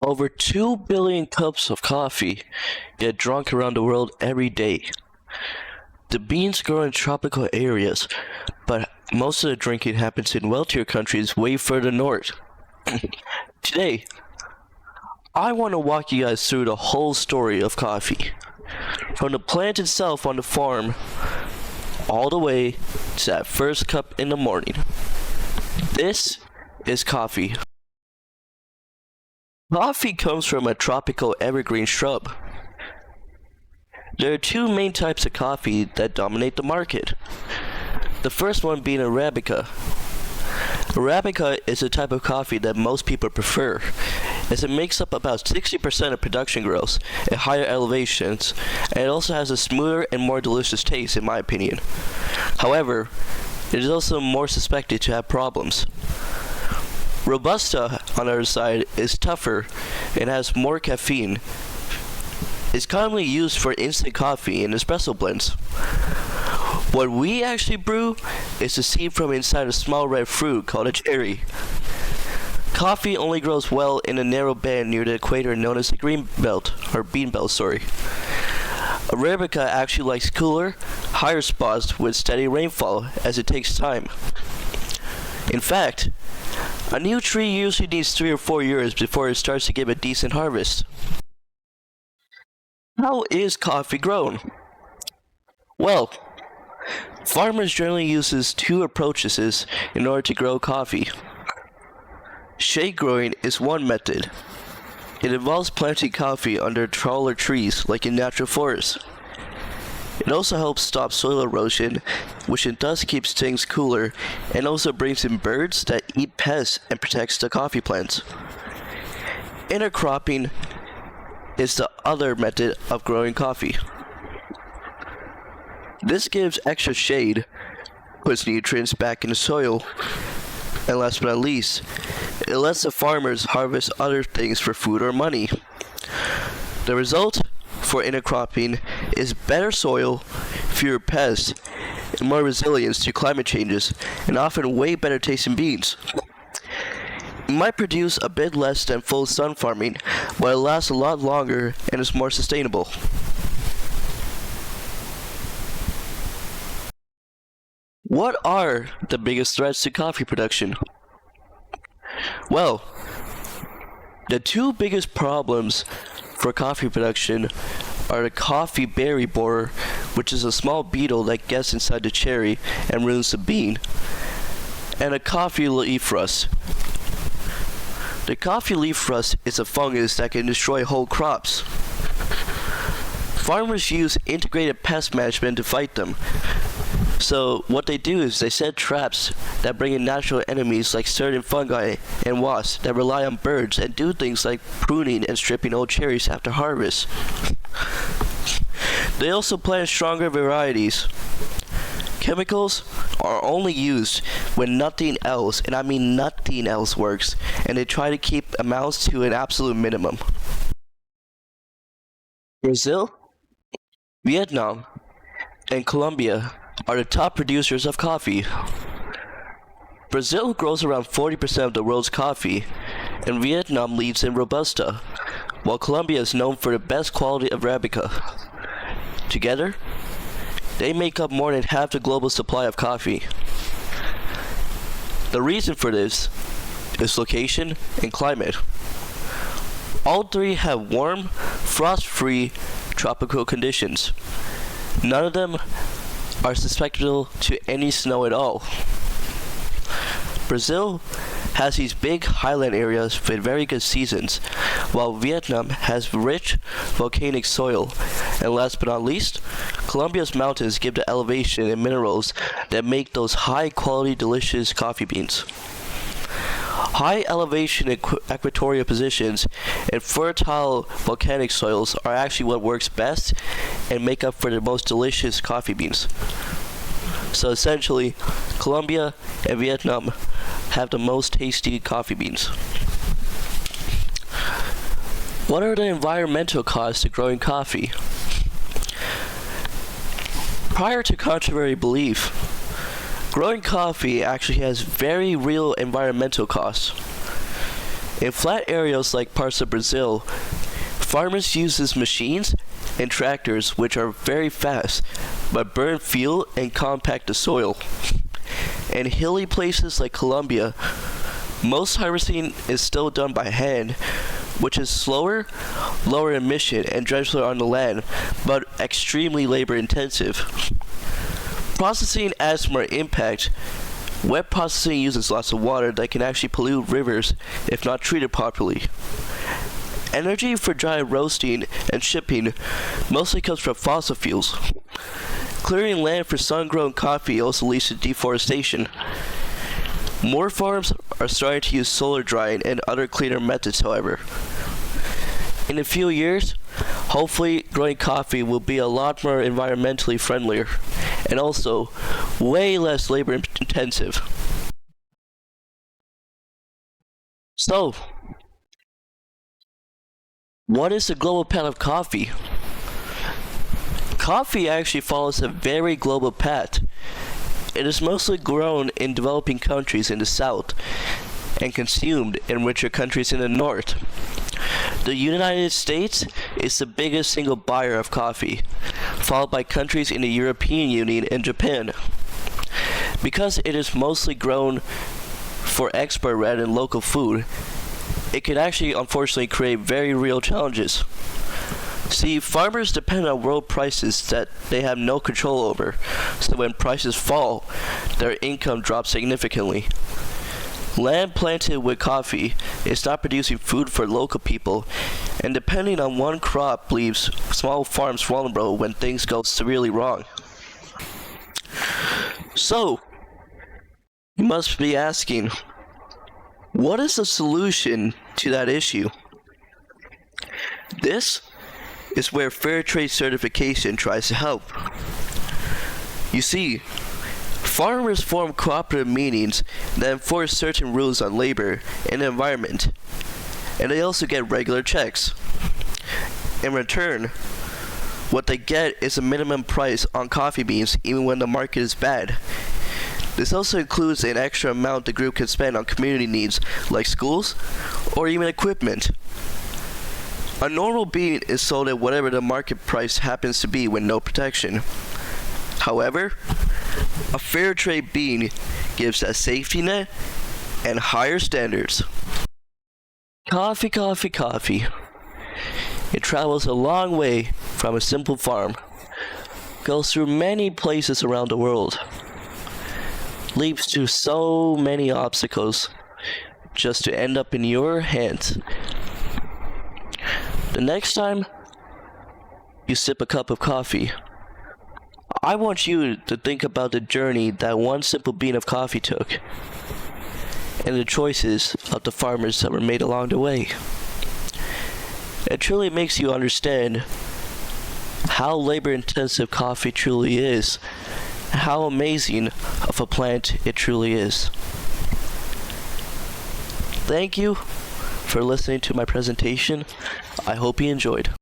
Over 2 billion cups of coffee get drunk around the world every day. The beans grow in tropical areas, but most of the drinking happens in wealthier countries way further north. Today, I want to walk you guys through the whole story of coffee. From the plant itself on the farm, all the way to that first cup in the morning. This is coffee. Coffee comes from a tropical evergreen shrub. There are two main types of coffee that dominate the market. The first one being Arabica. Arabica is a type of coffee that most people prefer, as it makes up about 60% of production growth at higher elevations, and it also has a smoother and more delicious taste in my opinion. However, it is also more suspected to have problems. Robusta, on the other side, is tougher and has more caffeine. It's commonly used for instant coffee and espresso blends. What we actually brew is the seed from inside a small red fruit called a cherry. Coffee only grows well in a narrow band near the equator known as the green belt, or bean belt, sorry. Arabica actually likes cooler, higher spots with steady rainfall as it takes time. In fact, a new tree usually needs 3 or 4 years before it starts to give a decent harvest. How is coffee grown? Well, farmers generally use two approaches in order to grow coffee. Shade growing is one method. It involves planting coffee under taller trees like in natural forests. It also helps stop soil erosion, which it does keeps things cooler, and also brings in birds that eat pests and protects the coffee plants. Intercropping is the other method of growing coffee. This gives extra shade, puts nutrients back in the soil, and last but not least, it lets the farmers harvest other things for food or money. The result for intercropping is better soil, fewer pests, and more resilience to climate changes, and often way better tasting beans. It might produce a bit less than full sun farming, but it lasts a lot longer and is more sustainable. What are the biggest threats to coffee production? Well, the two biggest problems for coffee production are the coffee berry borer, which is a small beetle that gets inside the cherry and ruins the bean, and a coffee leaf rust. The coffee leaf rust is a fungus that can destroy whole crops. Farmers use integrated pest management to fight them. So what they do is they set traps that bring in natural enemies like certain fungi and wasps that rely on birds and do things like pruning and stripping old cherries after harvest. They also plant stronger varieties. Chemicals are only used when nothing else, and I mean nothing else, works, and they try to keep amounts to an absolute minimum. Brazil, Vietnam, and Colombia are the top producers of coffee. Brazil grows around 40% of the world's coffee, and Vietnam leads in Robusta, while Colombia is known for the best quality of Arabica. Together, they make up more than half the global supply of coffee. The reason for this is location and climate. All three have warm, frost-free tropical conditions. None of them are susceptible to any snow at all. Brazil has these big highland areas with very good seasons, while Vietnam has rich volcanic soil, and last but not least, Colombia's mountains give the elevation and minerals that make those high quality delicious coffee beans. High elevation equatorial positions and fertile volcanic soils are actually what works best and make up for the most delicious coffee beans. So essentially, Colombia and Vietnam have the most tasty coffee beans. What are the environmental costs to growing coffee? Prior to contrary belief, growing coffee actually has very real environmental costs. In flat areas like parts of Brazil, farmers use machines and tractors which are very fast but burn fuel and compact the soil. In hilly places like Colombia, most harvesting is still done by hand, which is slower, lower emission, and gentler on the land, but extremely labor intensive. Processing adds more impact. Wet processing uses lots of water that can actually pollute rivers if not treated properly. Energy for dry roasting and shipping mostly comes from fossil fuels. Clearing land for sun-grown coffee also leads to deforestation. More farms are starting to use solar drying and other cleaner methods, however. In a few years, hopefully growing coffee will be a lot more environmentally friendlier and also way less labor intensive. So, what is the global path of coffee? Coffee actually follows a very global path. It is mostly grown in developing countries in the south and consumed in richer countries in the north. The United States is the biggest single buyer of coffee, followed by countries in the European Union and Japan. Because it is mostly grown for export rather than local food, it can actually unfortunately create very real challenges. See, farmers depend on world prices that they have no control over, so when prices fall, their income drops significantly. Land planted with coffee is not producing food for local people, and depending on one crop leaves small farms vulnerable when things go severely wrong. So, you must be asking, what is the solution to that issue? This is where fair trade certification tries to help. You see, farmers form cooperative meetings that enforce certain rules on labor and the environment, and they also get regular checks. In return, what they get is a minimum price on coffee beans even when the market is bad. This also includes an extra amount the group can spend on community needs like schools or even equipment. A normal bean is sold at whatever the market price happens to be with no protection. However, a fair trade bean gives a safety net and higher standards. Coffee, coffee, coffee. It travels a long way from a simple farm, goes through many places around the world, leaps through so many obstacles just to end up in your hands. The next time you sip a cup of coffee, I want you to think about the journey that one simple bean of coffee took and the choices of the farmers that were made along the way. It truly makes you understand how labor-intensive coffee truly is, and how amazing of a plant it truly is. Thank you for listening to my presentation. I hope you enjoyed.